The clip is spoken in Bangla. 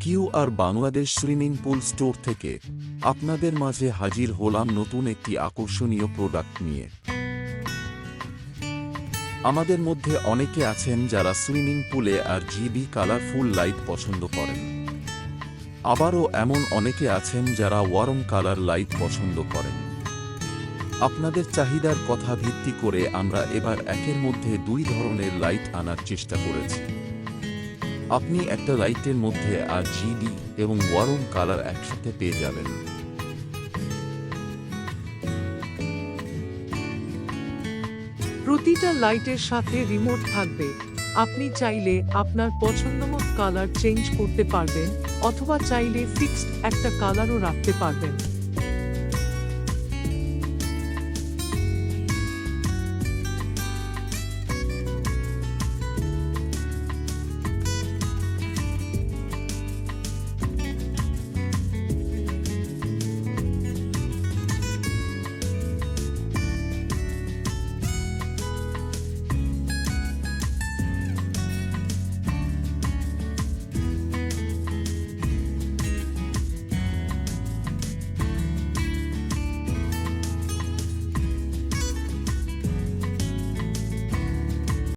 QR Bangladesh swimming pool store থেকে আপনাদের মাঝে হাজির হলাম নতুন একটি আকর্ষণীয় প্রোডাক্ট নিয়ে। আমাদের মধ্যে অনেকে আছেন যারা সুইমিং পুলে RGB কালারফুল লাইট পছন্দ করেন। আবারও এমন অনেকে আছেন যারা ওয়ার্ম কালার লাইট পছন্দ করেন। আপনাদের চাহিদার কথা ভিত্তি করে আমরা এবার একের মধ্যে দুই ধরনের লাইট আনার চেষ্টা করেছি। আপনি একটা লাইটের মধ্যে RGB এবং ওয়ার্ম কালার একসাথে পেয়ে যাবেন। প্রতিটা লাইটের সাথে রিমোট থাকবে। আপনি চাইলে আপনার পছন্দমতো কালার চেঞ্জ করতে পারবেন অথবা চাইলে ফিক্সড একটা কালারও রাখতে পারবেন।